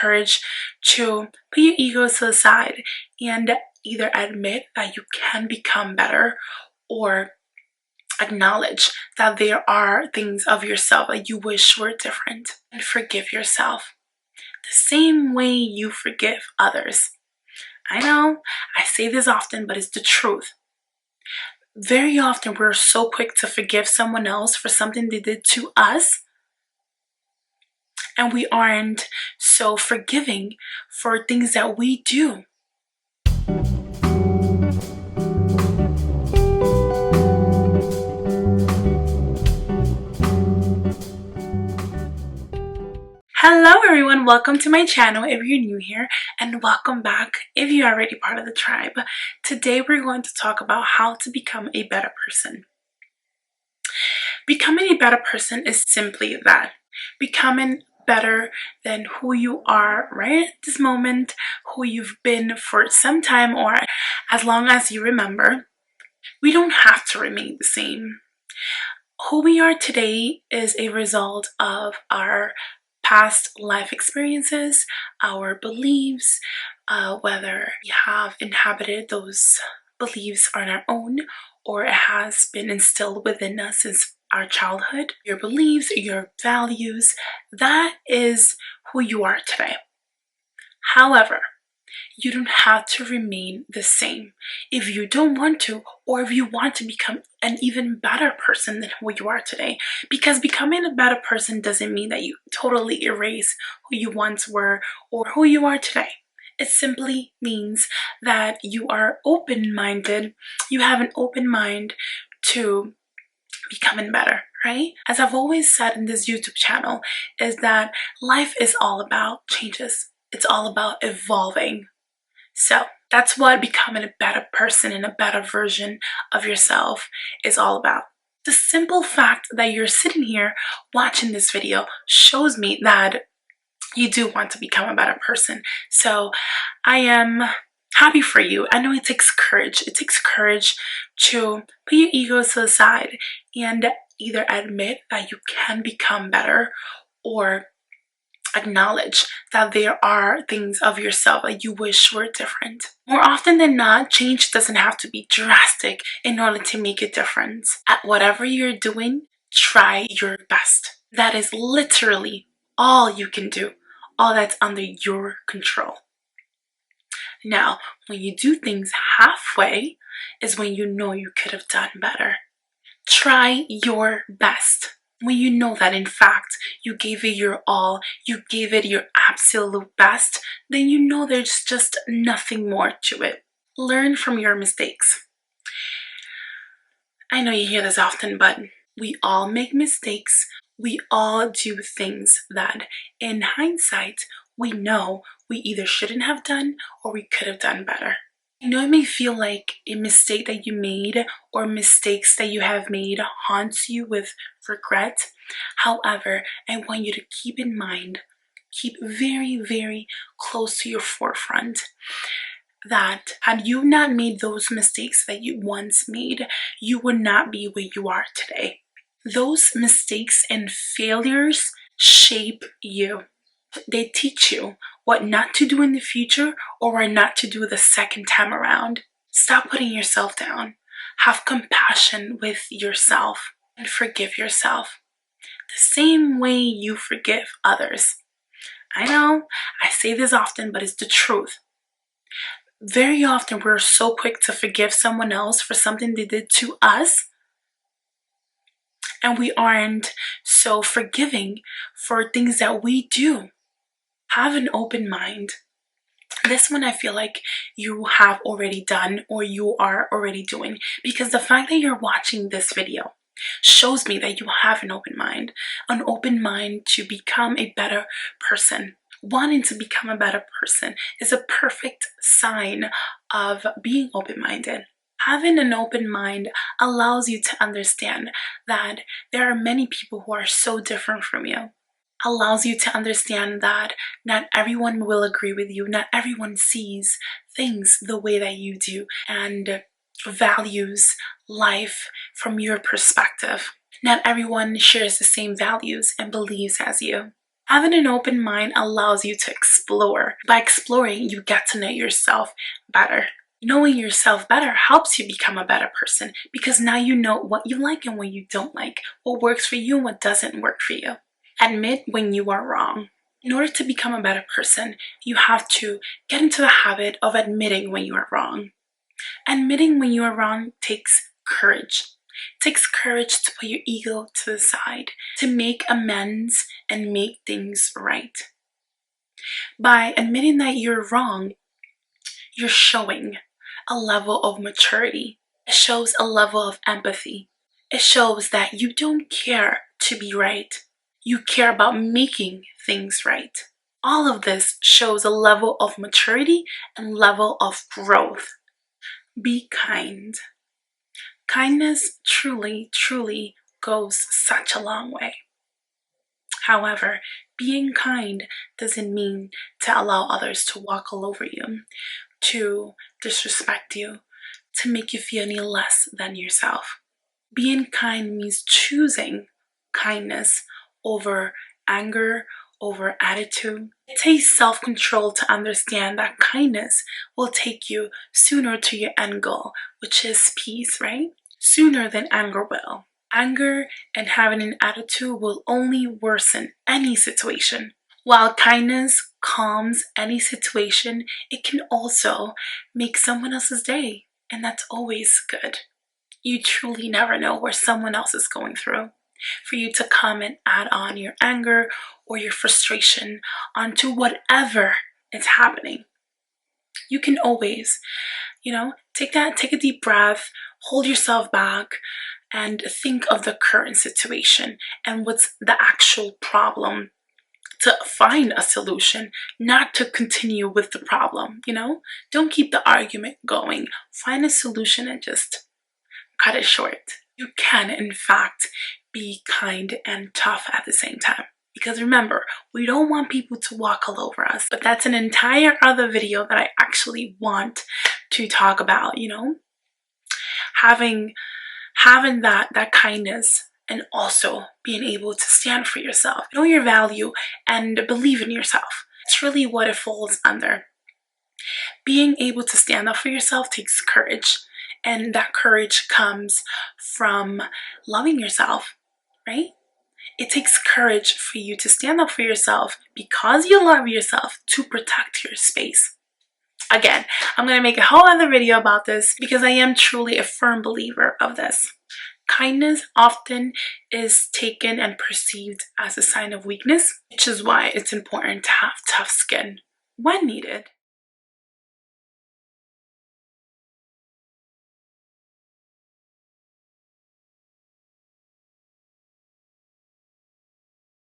courage to put your ego to the side and either admit that you can become better or acknowledge that there are things of yourself that you wish were different, and forgive yourself the same way you forgive others. I know I say this often, but it's the truth. Very often we're so quick to forgive someone else for something they did to us, and we aren't so forgiving for things that we do. Hello everyone, welcome to my channel if you're new here, and welcome back if you're already part of the tribe. Today we're going to talk about how to become a better person. Becoming a better person is simply that. Becoming better than who you are right at this moment, who you've been for some time, or as long as you remember. We don't have to remain the same. Who we are today is a result of our past life experiences, our beliefs, whether we have inhabited those beliefs on our own or it has been instilled within us since our childhood. Your beliefs, your values, that is who you are today. However, you don't have to remain the same if you don't want to, or if you want to become an even better person than who you are today. Because becoming a better person doesn't mean that you totally erase who you once were or who you are today. It simply means that you are open-minded, you have an open mind to becoming better, right? As I've always said in this YouTube channel, is that life is all about changes. It's all about evolving. So that's what becoming a better person and a better version of yourself is all about. The simple fact that you're sitting here watching this video shows me that you do want to become a better person. So I am happy for you. I know it takes courage. It takes courage to put your ego to the side and either admit that you can become better or acknowledge that there are things of yourself that you wish were different. More often than not, change doesn't have to be drastic in order to make a difference. At whatever you're doing, try your best. That is literally all you can do, all that's under your control. Now, when you do things halfway is when you know you could have done better. Try your best. When you know that in fact you gave it your all, you gave it your absolute best, then you know there's just nothing more to it. Learn from your mistakes. I know you hear this often, but we all make mistakes. We all do things that in hindsight we know we either shouldn't have done or we could have done better. I know it may feel like a mistake that you made or mistakes that you have made haunts you with regret. However, I want you to keep in mind, keep very, very close to your forefront, that had you not made those mistakes that you once made, you would not be where you are today. Those mistakes and failures shape you. They teach you what not to do in the future or what not to do the second time around. Stop putting yourself down. Have compassion with yourself and forgive yourself the same way you forgive others. I know I say this often, but it's the truth. Very often we're so quick to forgive someone else for something they did to us, and we aren't so forgiving for things that we do. Have an open mind. This one I feel like you have already done or you are already doing, because the fact that you're watching this video shows me that you have an open mind to become a better person. Wanting to become a better person is a perfect sign of being open-minded. Having an open mind allows you to understand that there are many people who are so different from you. Allows you to understand that not everyone will agree with you, not everyone sees things the way that you do and values life from your perspective. Not everyone shares the same values and beliefs as you. Having an open mind allows you to explore. By exploring, you get to know yourself better. Knowing yourself better helps you become a better person because now you know what you like and what you don't like, what works for you and what doesn't work for you. Admit when you are wrong. In order to become a better person, you have to get into the habit of admitting when you are wrong. Admitting when you are wrong takes courage. It takes courage to put your ego to the side, to make amends and make things right. By admitting that you're wrong, you're showing a level of maturity. It shows a level of empathy. It shows that you don't care to be right. You care about making things right. All of this shows a level of maturity and level of growth. Be kind. Kindness truly, truly goes such a long way. However, being kind doesn't mean to allow others to walk all over you, to disrespect you, to make you feel any less than yourself. Being kind means choosing kindness over anger, over attitude. It takes self-control to understand that kindness will take you sooner to your end goal, which is peace, right? Sooner than anger will. Anger and having an attitude will only worsen any situation. While kindness calms any situation, it can also make someone else's day, and that's always good. You truly never know where someone else is going through. For you to come and add on your anger or your frustration onto whatever is happening. You can always, take a deep breath, hold yourself back, and think of the current situation and what's the actual problem, to find a solution, not to continue with the problem. Don't keep the argument going. Find a solution and just cut it short. You can, in fact, be kind and tough at the same time. Because remember, we don't want people to walk all over us. But that's an entire other video that I actually want to talk about, having that kindness and also being able to stand for yourself. Know your value and believe in yourself. It's really what it falls under. Being able to stand up for yourself takes courage. And that courage comes from loving yourself, right? It takes courage for you to stand up for yourself because you love yourself, to protect your space. Again, I'm going to make a whole other video about this because I am truly a firm believer of this. Kindness often is taken and perceived as a sign of weakness, which is why it's important to have tough skin when needed.